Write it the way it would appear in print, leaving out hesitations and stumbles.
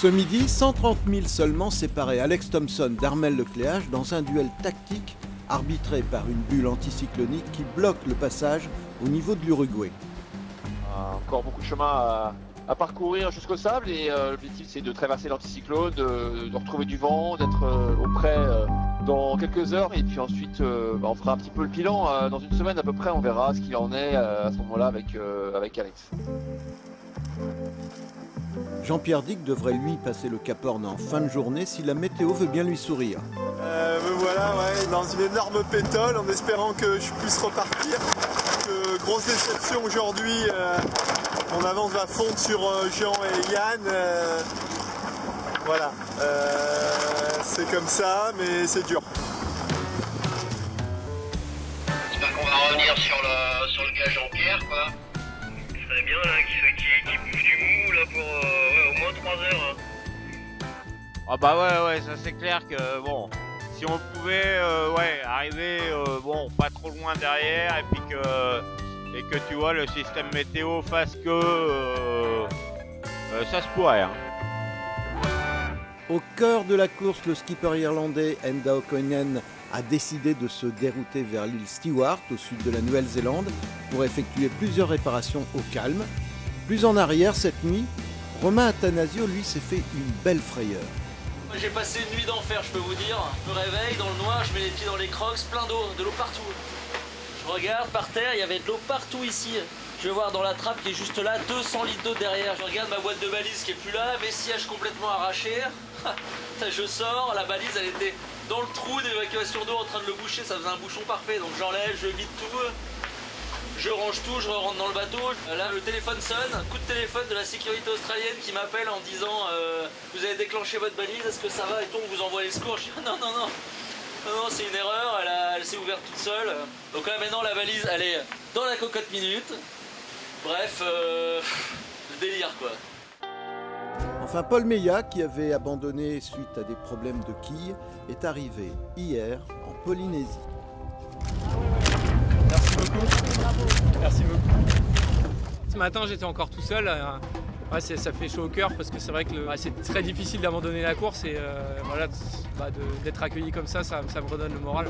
Ce midi, 130 000 seulement séparaient Alex Thompson d'Armel Lecléache dans un duel tactique arbitré par une bulle anticyclonique qui bloque le passage au niveau de l'Uruguay. Encore beaucoup de chemin à parcourir jusqu'au sable et l'objectif c'est de traverser l'anticyclone, de retrouver du vent, d'être au près dans quelques heures et puis ensuite on fera un petit peu le bilan dans une semaine à peu près, on verra ce qu'il en est à ce moment-là avec Alex. Jean-Pierre Dick devrait lui passer le Cap Horn en fin de journée si la météo veut bien lui sourire. Me voilà dans une énorme pétole en espérant que je puisse repartir. Grosse déception aujourd'hui, mon avance va fondre sur Jean et Yann. Voilà, c'est comme ça, mais c'est dur. J'espère qu'on va revenir sur le gars Jean-Pierre, quoi. Ce serait bien là qu'il bouffe du mou là pour au moins 3 heures. Hein. Ah bah ouais, ça c'est clair que bon, si on pouvait arriver pas trop loin derrière et que tu vois le système météo fasse que ça se pourrait. Hein. Au cœur de la course, le skipper irlandais Enda O'Connell a décidé de se dérouter vers l'île Stewart, au sud de la Nouvelle-Zélande, pour effectuer plusieurs réparations au calme. Plus en arrière, cette nuit, Romain Attanasio, lui, s'est fait une belle frayeur. J'ai passé une nuit d'enfer, je peux vous dire. Je me réveille dans le noir, je mets les pieds dans les crocs, plein d'eau, de l'eau partout. Je regarde par terre, il y avait de l'eau partout ici. Je vais voir dans la trappe qui est juste là, 200 litres d'eau derrière. Je regarde ma boîte de balise qui est plus là, mes sièges complètement arrachés. Je sors, la balise elle était dans le trou d'évacuation d'eau en train de le boucher, ça faisait un bouchon parfait. Donc j'enlève, je vide tout, je range tout, je rentre dans le bateau. Là le téléphone sonne, un coup de téléphone de la sécurité australienne qui m'appelle en disant vous avez déclenché votre balise, est-ce que ça va et tout, on vous envoie les secours. Je dis non, c'est une erreur, elle s'est ouverte toute seule. Donc là maintenant la valise elle est dans la cocotte minute. Bref, le délire quoi. Enfin, Paul Meillat, qui avait abandonné suite à des problèmes de quilles, est arrivé hier en Polynésie. Merci beaucoup. Ce matin, j'étais encore tout seul. Ça fait chaud au cœur parce que c'est vrai que c'est très difficile d'abandonner la course et d'être accueilli comme ça me redonne le moral.